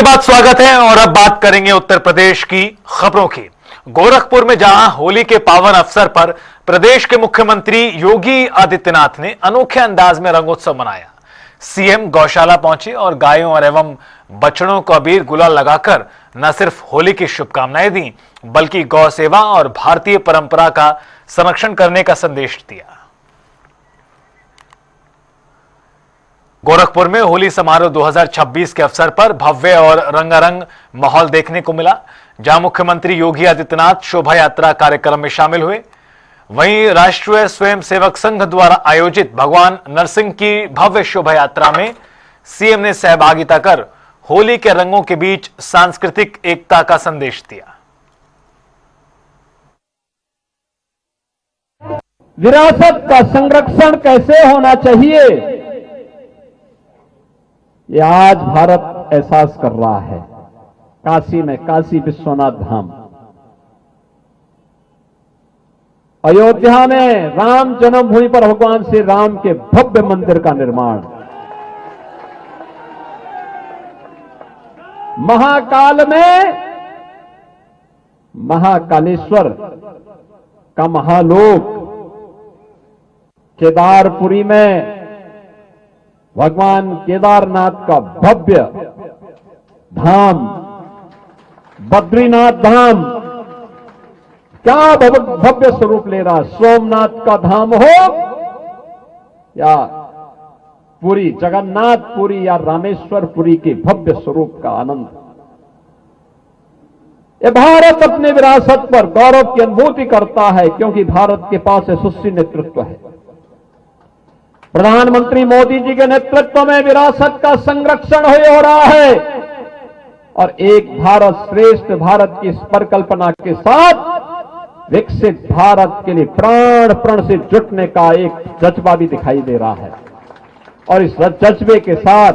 बाद स्वागत है और अब बात करेंगे उत्तर प्रदेश की खबरों की। गोरखपुर में जहां होली के पावन अवसर पर प्रदेश के मुख्यमंत्री योगी आदित्यनाथ ने अनोखे अंदाज में रंगोत्सव मनाया। सीएम गौशाला पहुंचे और गायों और एवं बछड़ों को अबीर गुलाल लगाकर न सिर्फ होली की शुभकामनाएं दी, बल्कि गौ सेवा और भारतीय परंपरा का संरक्षण करने का संदेश दिया। गोरखपुर में होली समारोह 2026 के अवसर पर भव्य और रंगारंग माहौल देखने को मिला, जहां मुख्यमंत्री योगी आदित्यनाथ शोभा यात्रा कार्यक्रम में शामिल हुए। वहीं राष्ट्रीय स्वयंसेवक संघ द्वारा आयोजित भगवान नरसिंह की भव्य शोभा यात्रा में सीएम ने सहभागिता कर होली के रंगों के बीच सांस्कृतिक एकता का संदेश दिया। विरासत का संरक्षण कैसे होना चाहिए, ये आज भारत एहसास कर रहा है। काशी में काशी विश्वनाथ धाम, अयोध्या में राम जन्मभूमि पर भगवान श्री राम के भव्य मंदिर का निर्माण, महाकाल में महाकालेश्वर का महालोक, केदारपुरी में भगवान केदारनाथ का भव्य धाम, बद्रीनाथ धाम क्या भव्य स्वरूप ले रहा। सोमनाथ का धाम हो या पुरी, जगन्नाथपुरी या रामेश्वरपुरी के भव्य स्वरूप का आनंद। ये भारत अपने विरासत पर गौरव की अनुभूति करता है, क्योंकि भारत के पास यशस्वी नेतृत्व है। प्रधानमंत्री मोदी जी के नेतृत्व में विरासत का संरक्षण हो रहा है और एक भारत श्रेष्ठ भारत की इस परिकल्पना के साथ विकसित भारत के लिए प्राण प्रण से जुटने का एक जज्बा भी दिखाई दे रहा है। और इस जज्बे के साथ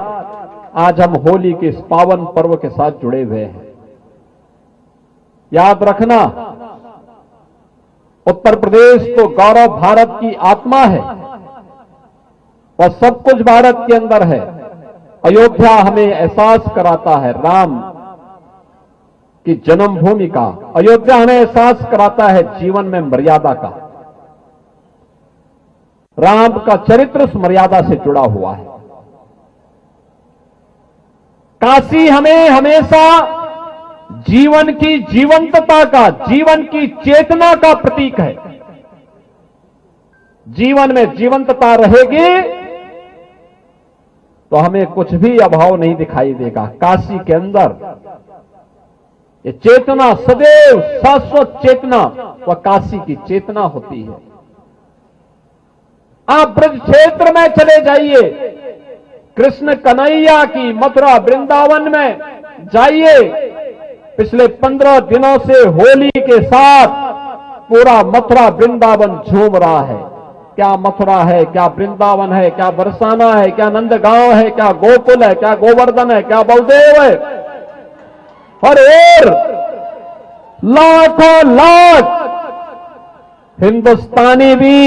आज हम होली के इस पावन पर्व के साथ जुड़े हुए हैं। याद रखना, उत्तर प्रदेश तो गौरव भारत की आत्मा है और सब कुछ भारत के अंदर है। अयोध्या हमें एहसास कराता है राम की जन्मभूमि का। अयोध्या हमें एहसास कराता है जीवन में मर्यादा का। राम का चरित्र उस मर्यादा से जुड़ा हुआ है। काशी हमें हमेशा जीवन की जीवंतता का, जीवन की चेतना का प्रतीक है। जीवन में जीवंतता रहेगी तो हमें कुछ भी अभाव नहीं दिखाई देगा। काशी के अंदर ये चेतना सदैव शाश्वत चेतना वह काशी की चेतना होती है। आप ब्रज क्षेत्र में चले जाइए, कृष्ण कन्हैया की मथुरा वृंदावन में जाइए। पिछले 15 दिनों से होली के साथ पूरा मथुरा वृंदावन झूम रहा है। क्या मथुरा है, क्या वृंदावन है, क्या बरसाना है, क्या नंदगांव है, क्या गोकुल है, क्या गोवर्धन है, क्या बलदेव है। हर ओर लाखों लाख हिंदुस्तानी भी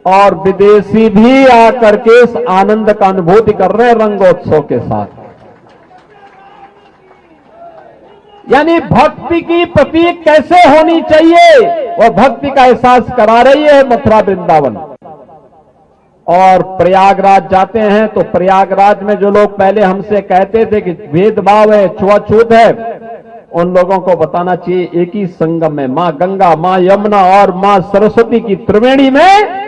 और विदेशी भी आकर के इस आनंद का अनुभूति कर रहे हैं रंगोत्सव के साथ। यानी भक्ति की प्रतीक कैसे होनी चाहिए, वह भक्ति का एहसास करा रही है मथुरा वृंदावन। और प्रयागराज जाते हैं तो प्रयागराज में जो लोग पहले हमसे कहते थे कि भेदभाव है, छुआछूत है, उन लोगों को बताना चाहिए एक ही संगम में मां गंगा, मां यमुना और मां सरस्वती की त्रिवेणी में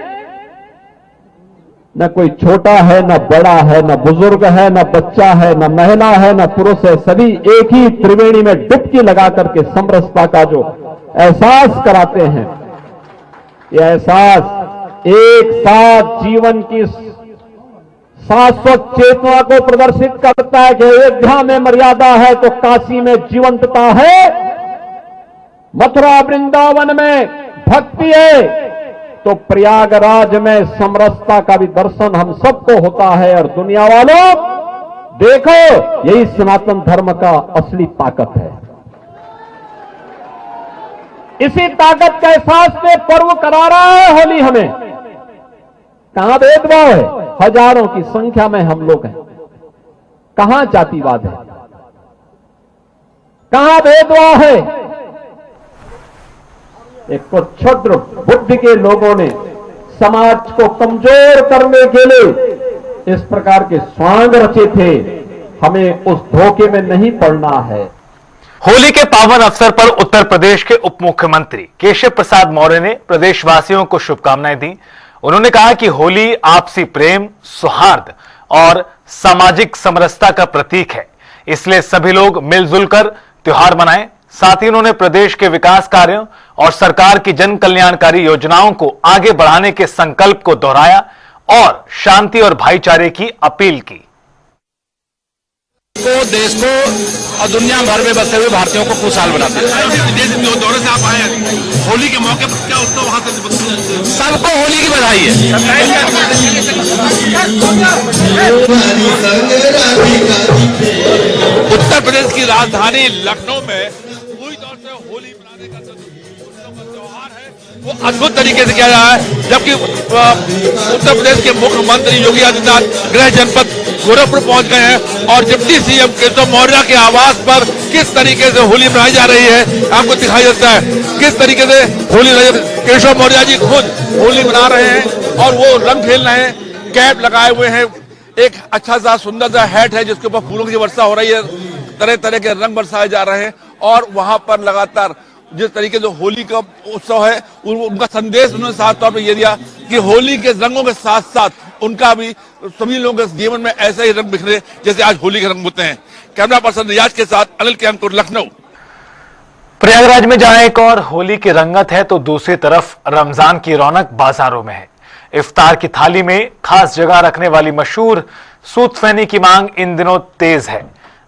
न कोई छोटा है, न बड़ा है, न बुजुर्ग है, न बच्चा है, न महिला है, न पुरुष है। सभी एक ही त्रिवेणी में डुबकी लगा करके समरसता का जो एहसास कराते हैं, यह एहसास एक साथ जीवन की शाश्वत चेतना को प्रदर्शित करता है कि अयोध्या में मर्यादा है तो काशी में जीवंतता है, मथुरा वृंदावन में भक्ति है तो प्रयागराज में समरसता का भी दर्शन हम सबको होता है। और दुनिया वालों देखो, यही सनातन धर्म का असली ताकत है। इसी ताकत का एहसास में पर्व करा रहा है होली हमें। कहां भेदभाव है, हजारों की संख्या में हम लोग हैं। कहां जातिवाद है, कहां भेदभाव है? एक तो क्षुद्र बुद्धि के लोगों ने समाज को कमजोर करने के लिए इस प्रकार के स्वांग रचे थे। हमें उस धोखे में नहीं पड़ना है। होली के पावन अवसर पर उत्तर प्रदेश के उप मुख्यमंत्री केशव प्रसाद मौर्य ने प्रदेशवासियों को शुभकामनाएं दी। उन्होंने कहा कि होली आपसी प्रेम, सौहार्द और सामाजिक समरसता का प्रतीक है, इसलिए सभी लोग मिलजुल कर त्योहार मनाएं। साथ ही उन्होंने प्रदेश के विकास कार्यों और सरकार की जन कल्याणकारी योजनाओं को आगे बढ़ाने के संकल्प को दोहराया और शांति और भाईचारे की अपील की। को देश को और दुनिया भर में बसे हुए भारतीयों को खुशहाल बनाते हैं। विदेश दौरे से आप आए होली के मौके पर क्या उत्सव वहां से? सबको होली की बधाई है। उत्तर प्रदेश की राजधानी लखनऊ में पूरी तौर से होली मनाने का त्योहार है वो अद्भुत तरीके से किया जा रहा है। जबकि उत्तर प्रदेश के मुख्यमंत्री योगी आदित्यनाथ गृह जनपद गोरखपुर पहुंच गए हैं और डिप्टी सीएम केशव मौर्य के आवास पर किस तरीके से होली मनाई जा रही है आपको दिखाई देता है। किस तरीके से होली केशव मौर्य जी खुद होली मना रहे हैं और वो रंग खेल रहे हैं, कैप लगाए हुए हैं, एक अच्छा सा सुंदर सा हैट है जिसके ऊपर फूलों की वर्षा हो रही है, तरह तरह के रंग बरसाए जा रहे हैं और वहां पर लगातार जिस तरीके से होली का उत्सव है उनका संदेश उन्होंने साफ तौर पर यह दिया कि होली के रंगों के साथ साथ उनका भी सभी लोगों के जीवन में ऐसा ही रंग बिखरे जैसे आज होली के रंग होते हैं। कैमरा पर्सन रियाज के साथ अनिल कैमपुर, लखनऊ। प्रयागराज में जहां एक और होली की रंगत है तो दूसरी तरफ रमजान की रौनक बाजारों में है। इफ्तार की थाली में खास जगह रखने वाली मशहूर सूत फैनी की मांग इन दिनों तेज है।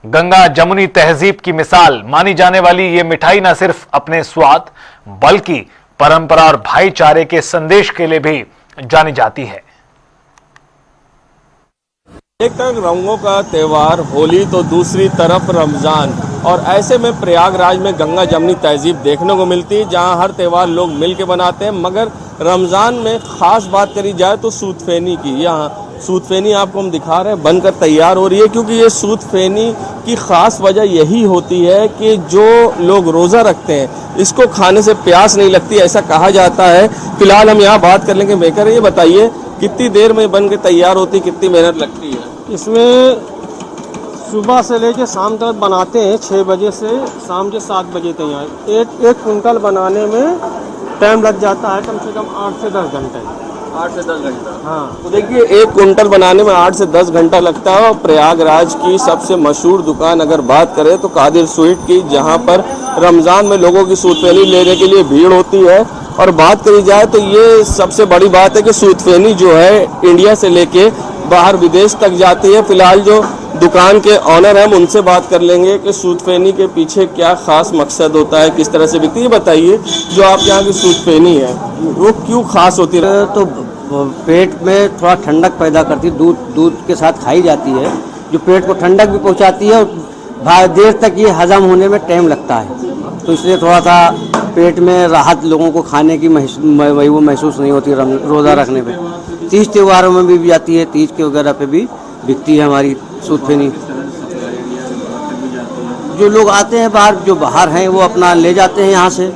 गंगा जमुनी तहजीब की मिसाल मानी जाने वाली ये मिठाई न सिर्फ अपने स्वाद बल्कि परंपरा और भाईचारे के संदेश के लिए भी जानी जाती है। एक तरफ रंगों का त्यौहार होली तो दूसरी तरफ रमजान, और ऐसे में प्रयागराज में गंगा जमुनी तहजीब देखने को मिलती है जहां हर त्यौहार लोग मिल के मनाते हैं। मगर रमजान में खास बात करी जाए तो सूत फेनी की, यहाँ सूत फेनी आपको हम दिखा रहे हैं बनकर तैयार हो रही है, क्योंकि ये सूत फेनी की खास वजह यही होती है कि जो लोग रोज़ा रखते हैं इसको खाने से प्यास नहीं लगती, ऐसा कहा जाता है। फिलहाल हम यहाँ बात कर लेंगे मेकर, ये बताइए कितनी देर में बन के तैयार होती, कितनी मेहनत लगती है? इसमें सुबह से लेकर शाम तक बनाते हैं, 6 बजे से शाम के 7 बजे तैयार। एक कुंटल बनाने में टाइम लग जाता है कम से कम 8 से 10 घंटे। 8 से 10 घंटा। हाँ, तो देखिए एक कुंटल बनाने में 8 से 10 घंटा लगता है। और प्रयागराज की सबसे मशहूर दुकान अगर बात करें तो कादिर स्वीट की, जहां पर रमज़ान में लोगों की सूत फेनी लेने के लिए भीड़ होती है। और बात करी जाए तो ये सबसे बड़ी बात है कि सूत फेनी जो है इंडिया से लेके बाहर विदेश तक जाती है। फिलहाल जो दुकान के ऑनर हैं हम उनसे बात कर लेंगे कि सूत फेनी के पीछे क्या खास मकसद होता है, किस तरह से बिकती है। बताइए जो आप यहाँ की सूत फेनी है वो क्यों खास होती है? तो पेट में थोड़ा ठंडक पैदा करती है, दूध के साथ खाई जाती है, जो पेट को ठंडक भी पहुँचाती है और देर तक ये हजम होने में टाइम लगता है, तो इसलिए थोड़ा सा पेट में राहत लोगों को खाने की वो महसूस नहीं होती रोज़ा रखने पे। तीज त्योहारों में भी जाती है, तीज के वगैरह पे भी बिकती है हमारी सूत फेनी। जो लोग आते हैं बाहर, जो बाहर हैं वो अपना ले जाते हैं यहाँ से।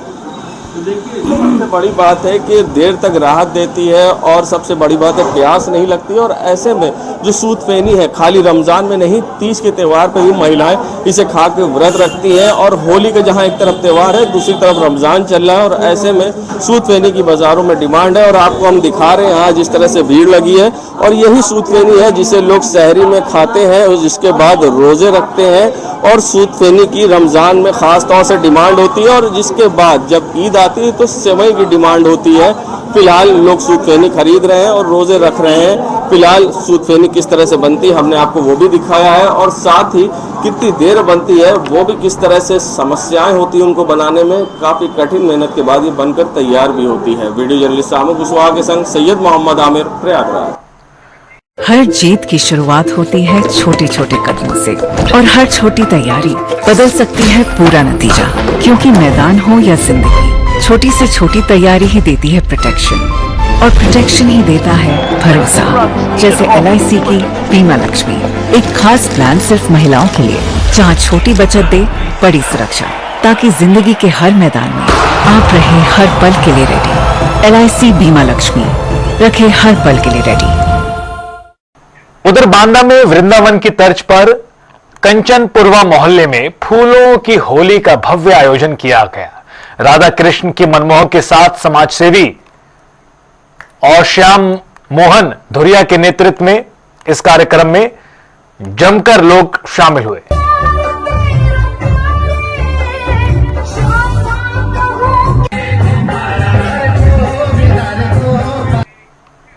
देखिए सबसे बड़ी बात है कि देर तक राहत देती है और सबसे बड़ी बात है प्यास नहीं लगती। और ऐसे में जो सूत फेनी है खाली रमज़ान में नहीं, तीज के त्यौहार पर भी महिलाएं इसे खा के व्रत रखती हैं। और होली का जहां एक तरफ त्यौहार है दूसरी तरफ रमज़ान चल रहा है, और ऐसे में सूत फेनी की बाज़ारों में डिमांड है। और आपको हम दिखा रहे हैं यहाँ जिस तरह से भीड़ लगी है, और यही सूत फेनी है जिसे लोग सहरी में खाते हैं और जिसके बाद रोज़े रखते हैं। और सूत फेनी की रमज़ान में ख़ास तौर से डिमांड होती है, और जिसके बाद जब ईद आती है तो सेवई की डिमांड होती है। फिलहाल लोग सूत फेनी खरीद रहे हैं और रोज़े रख रहे हैं। फिलहाल सूत फेनी किस तरह से बनती है हमने आपको वो भी दिखाया है, और साथ ही कितनी देर बनती है वो भी, किस तरह से समस्याएं होती हैं उनको बनाने में। काफ़ी कठिन मेहनत के बाद ये बनकर तैयार भी होती है। वीडियो जर्नलिस्ट सामू कुशवाहा के संग सैयद मोहम्मद आमिर, प्रयागराज। हर जीत की शुरुआत होती है छोटे छोटे कदमों से, और हर छोटी तैयारी बदल सकती है पूरा नतीजा। क्योंकि मैदान हो या जिंदगी, छोटी से छोटी तैयारी ही देती है प्रोटेक्शन, और प्रोटेक्शन ही देता है भरोसा। जैसे LIC की बीमा लक्ष्मी। एक खास प्लान सिर्फ महिलाओं के लिए, जहाँ छोटी बचत दे बड़ी सुरक्षा, ताकि जिंदगी के हर मैदान में आप रहे हर पल के लिए रेडी। LIC बीमा लक्ष्मी, रखे हर पल के लिए रेडी। उधर बांदा में वृंदावन की तर्ज पर कंचनपुरवा मोहल्ले में फूलों की होली का भव्य आयोजन किया गया। राधा कृष्ण की मनमोहक के साथ समाजसेवी और श्याम मोहन धुरिया के नेतृत्व में इस कार्यक्रम में जमकर लोग शामिल हुए।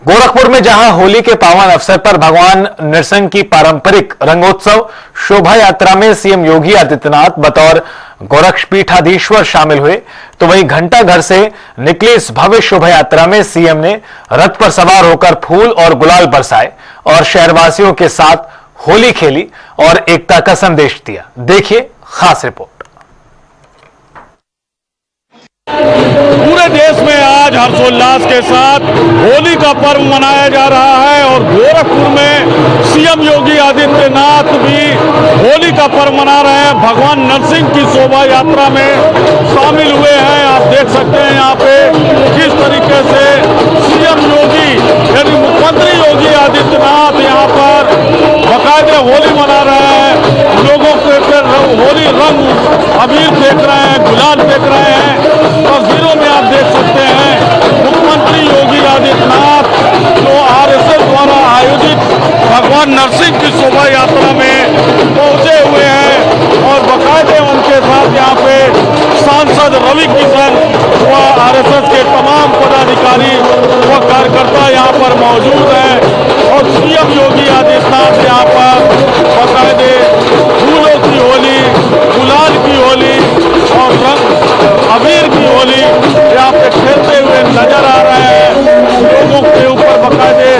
गोरखपुर में जहां होली के पावन अवसर पर भगवान नृसिंह की पारंपरिक रंगोत्सव शोभा यात्रा में सीएम योगी आदित्यनाथ बतौर गोरक्षपीठाधीश्वर शामिल हुए, तो वहीं घंटा घर से निकली इस भव्य शोभा यात्रा में सीएम ने रथ पर सवार होकर फूल और गुलाल बरसाए और शहरवासियों के साथ होली खेली और एकता का संदेश दिया। देखिए खास रिपोर्ट। पूरे देश में आज हर्षोल्लास के साथ होली का पर्व मनाया जा रहा है और गोरखपुर में सीएम योगी आदित्यनाथ भी होली का पर्व मना रहे हैं। भगवान नरसिंह की शोभा यात्रा में शामिल हुए हैं। आप देख सकते हैं यहाँ पे किस तरीके से सीएम योगी यानी मुख्यमंत्री योगी आदित्यनाथ यहाँ पर बाकायदे होली मना रहे हैं। लोगों के होली रंग अबीर फेंक रहे हैं, गुलाल फेंक रहे हैं। तस्वीरों में आप देख सकते हैं मुख्यमंत्री योगी आदित्यनाथ जो RSS द्वारा आयोजित भगवान नरसिंह की शोभा यात्रा में पहुंचे हुए हैं और बाकायदे उनके साथ यहाँ पे सांसद रवि किशन व RSS के तमाम पदाधिकारी व कार्यकर्ता यहाँ पर मौजूद हैं और सीएम योगी आदित्यनाथ यहाँ पर बाकायदे फूलों की होली, गुलाल की होली और रंग अबीर की होली यहाँ पे खेलते हुए नजर आ रहे हैं। लोगों के ऊपर बाकायदे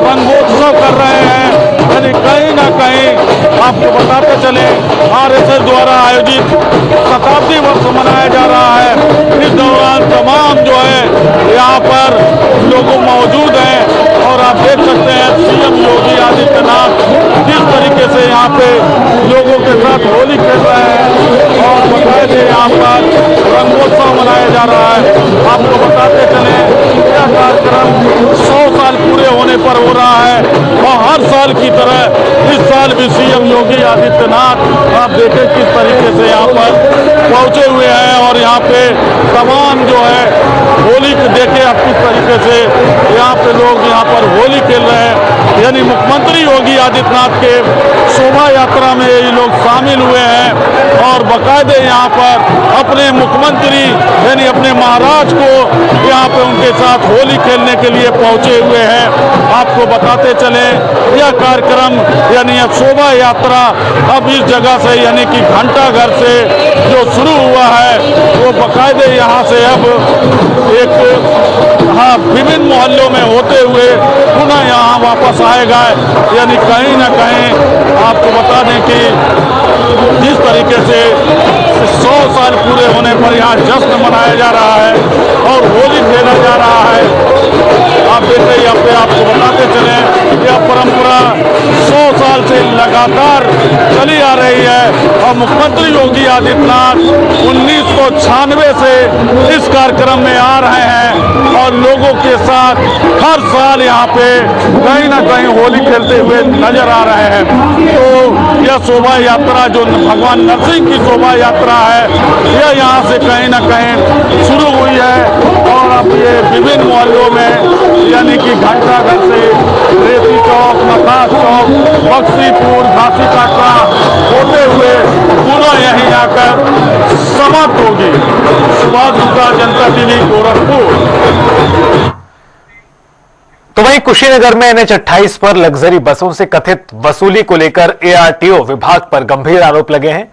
रंगोत्सव कर रहे हैं। यानी कहीं ना कहीं आपको बताते चले RSS द्वारा आयोजित शताब्दी वर्ष मनाया जा रहा है। इस दौरान तमाम जो है यहाँ पर लोग मौजूद हैं और आप देख सकते हैं सीएम योगी आदित्यनाथ जिस तरीके से यहाँ पे लोगों के साथ होली खेल रहे हैं और बाकायदे यहाँ पर रंगोत्सव मनाया जा रहा है। आपको बताते चले यह कार्यक्रम 100 साल पूरे होने पर हो रहा है और हर साल की तरह इस साल भी सीएम योगी आदित्यनाथ आप देखें किस तरीके से यहाँ पर पहुंचे हुए हैं और यहाँ पे तमाम जो है होली देखे आप किस तरीके से यहाँ पे लोग यहाँ पर होली खेल रहे हैं। यानी मुख्यमंत्री योगी आदित्यनाथ के शोभा यात्रा में ये लोग शामिल हुए हैं और बाकायदे यहाँ पर अपने मुख्यमंत्री यानी अपने महाराज को यहाँ पे उनके साथ होली खेलने के लिए पहुंचे हुए हैं। आपको बताते चले यह कार्यक्रम यानी यह शोभा यात्रा अब इस जगह से यानी कि घंटा घर से जो शुरू हुआ है वो बाकायदे यहाँ से अब एक विभिन्न मोहल्लों में होते हुए पुनः यहाँ वापस आएगा। यानी कहीं ना कहीं आपको बता दें कि जिस तरीके से 100 साल पूरे होने पर यहाँ जश्न मनाया जा रहा है और होली खेला जा रहा है। आप देखते यहाँ पे आपको बताते चले यह परंपरा 100 साल से लगातार चली आ रही है और मुख्यमंत्री योगी आदित्यनाथ 1996 से इस कार्यक्रम में आ रहे हैं और लोगों के साथ हर साल यहाँ पे कहीं ना कहीं होली खेलते हुए नजर आ रहे हैं। तो यह शोभा यात्रा जो भगवान नरसिंह की शोभा यात्रा है यह यहाँ से कहीं ना कहीं शुरू हुई है और अब ये विभिन्न मोहल्लों में यानी कि घंटा घर से रेती चौक, मकास चौक, बक्सीपुर, घासी काटरा होते हुए पुनः यहीं आकर समाप्त होगी। सुभाष गुप्ता, जनता टीवी, गोरखपुर। तो वहीं कुशीनगर में NH-28 पर लग्जरी बसों से कथित वसूली को लेकर ARTO विभाग पर गंभीर आरोप लगे हैं।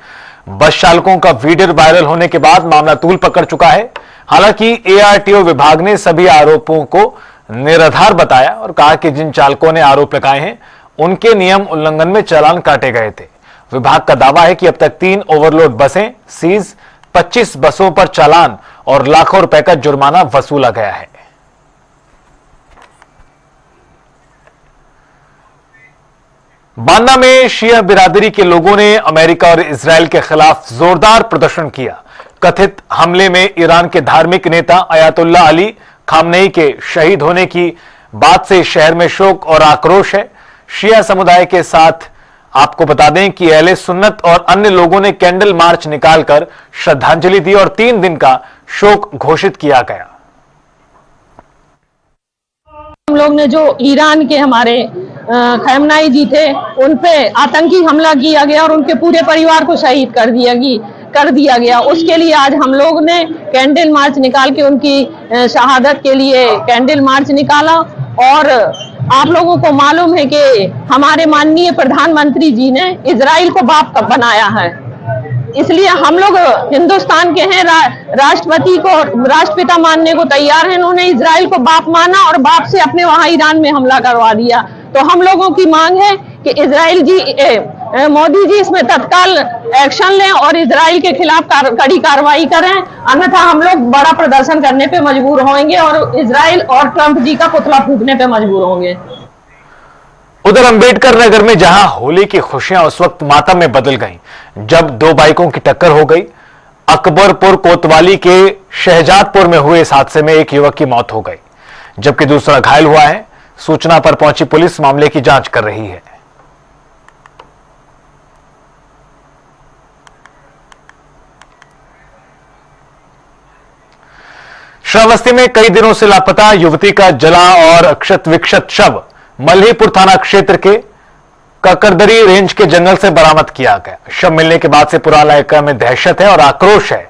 बस चालकों का वीडियो वायरल होने के बाद मामला तूल पकड़ चुका है। हालांकि ARTO विभाग ने सभी आरोपों को निराधार बताया और कहा कि जिन चालकों ने आरोप लगाए हैं उनके नियम उल्लंघन में चालान काटे गए थे। विभाग का दावा है कि अब तक 3 ओवरलोड बसें सीज, 25 बसों पर चालान और लाखों रुपए का जुर्माना वसूला गया है। बांदा में शिया बिरादरी के लोगों ने अमेरिका और इजराइल के खिलाफ जोरदार प्रदर्शन किया। कथित हमले में ईरान के धार्मिक नेता अयातुल्ला अली खामनेई के शहीद होने की बात से शहर में शोक और आक्रोश है। शिया समुदाय के साथ आपको बता दें कि अहले सुन्नत और अन्य लोगों ने कैंडल मार्च निकालकर श्रद्धांजलि दी और 3 दिन का शोक घोषित किया गया। हम लोग ने जो ईरान के हमारे खamenei जी थे, उन पे आतंकी हमला किया गया और उनके पूरे परिवार को शहीद कर दिया गया। उसके लिए आज हम लोग ने कैंडल मार्च निकाल के उनकी शहादत के लिए कैंडल मार्च निकाला। और आप लोगों को मालूम है कि हमारे माननीय प्रधानमंत्री जी ने इजराइल को बाप बनाया है, इसलिए हम लोग हिंदुस्तान के हैं, राष्ट्रपति को राष्ट्रपिता मानने को तैयार हैं। उन्होंने इजराइल को बाप माना और बाप से अपने वहां ईरान में हमला करवा दिया। तो हम लोगों की मांग है कि इजराइल जी मोदी जी इसमें तत्काल एक्शन लें और इजराइल के खिलाफ कड़ी कार्रवाई करें, अन्यथा हम लोग बड़ा प्रदर्शन करने पे मजबूर होंगे और इजराइल और ट्रंप जी का पुतला फूंकने पे मजबूर होंगे। उधर अंबेडकर नगर में जहां होली की खुशियां उस वक्त मातम में बदल गईं जब 2 बाइकों की टक्कर हो गई। अकबरपुर कोतवाली के शहजादपुर में हुए इस हादसे में एक युवक की मौत हो गई, जबकि दूसरा घायल हुआ है। सूचना पर पहुंची पुलिस मामले की जांच कर रही है। श्रावस्ती में कई दिनों से लापता युवती का जला और क्षत विक्षत शव मल्हीपुर थाना क्षेत्र के ककरदरी रेंज के जंगल से बरामद किया गया। शव मिलने के बाद से पूरा इलाका में दहशत है और आक्रोश है।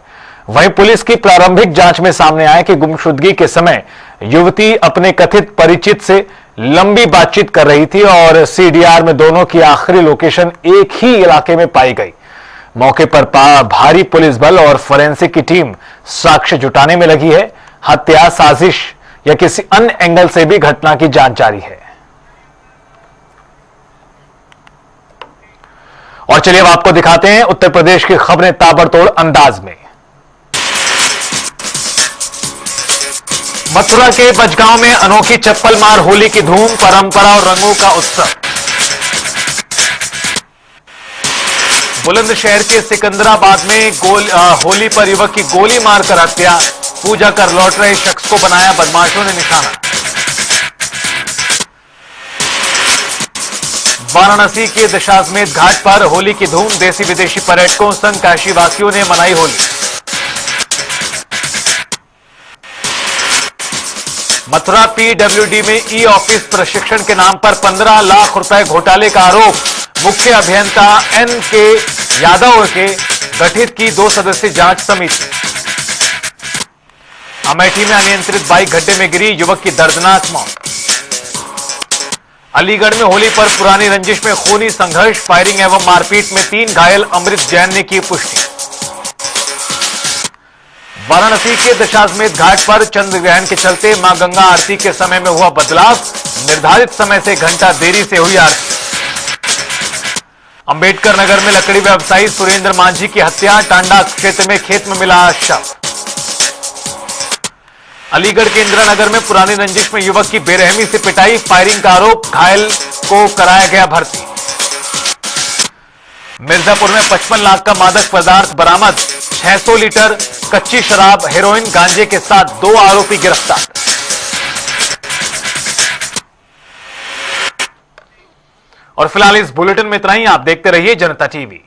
वहीं पुलिस की प्रारंभिक जांच में सामने आया कि गुमशुदगी के समय युवती अपने कथित परिचित से लंबी बातचीत कर रही थी और सीडीआर में दोनों की आखिरी लोकेशन एक ही इलाके में पाई गई। मौके पर भारी पुलिस बल और फोरेंसिक की टीम साक्ष्य जुटाने में लगी है। हत्या, साजिश या किसी अन्य एंगल से भी घटना की जांच जारी है। और चलिए अब आपको दिखाते हैं उत्तर प्रदेश की खबरें ताबड़तोड़ अंदाज में। मथुरा के बजगांव में अनोखी चप्पल मार होली की धूम, परंपरा और रंगों का उत्सव। बुलंदशहर के सिकंदराबाद में होली पर युवक की गोली मारकर हत्या, पूजा कर लौट रहे शख्स को बनाया बदमाशों ने निशाना। वाराणसी के दशाश्वमेध घाट पर होली की धूम, देसी विदेशी पर्यटकों संग काशीवासियों ने मनाई होली। मथुरा पीडब्ल्यूडी में ई ऑफिस प्रशिक्षण के नाम पर 15 लाख रुपए घोटाले का आरोप। मुख्य अभियंता एन.के. यादव के गठित की 2 सदस्यीय जांच समिति। अमेठी में अनियंत्रित बाइक गड्ढे में गिरी, युवक की दर्दनाक मौत। अलीगढ़ में होली पर पुरानी रंजिश में खूनी संघर्ष, फायरिंग एवं मारपीट में 3 घायल, अमृत जैन ने की पुष्टि। वाराणसी के दशाश्वमेध घाट पर चंद्र ग्रहण के चलते मां गंगा आरती के समय में हुआ बदलाव, निर्धारित समय से घंटा देरी से हुई आरती। अंबेडकर नगर में लकड़ी व्यवसायी सुरेंद्र मांझी की हत्या, टांडा क्षेत्र में खेत में मिला शव। अलीगढ़ के इंदिरा नगर में पुरानी रंजिश में युवक की बेरहमी से पिटाई, फायरिंग का आरोप, घायल को कराया गया भर्ती। मिर्जापुर में 55 लाख का मादक पदार्थ बरामद, 600 लीटर कच्ची शराब, हेरोइन, गांजे के साथ 2 आरोपी गिरफ्तार। और फिलहाल इस बुलेटिन में इतना ही। आप देखते रहिए जनता टीवी।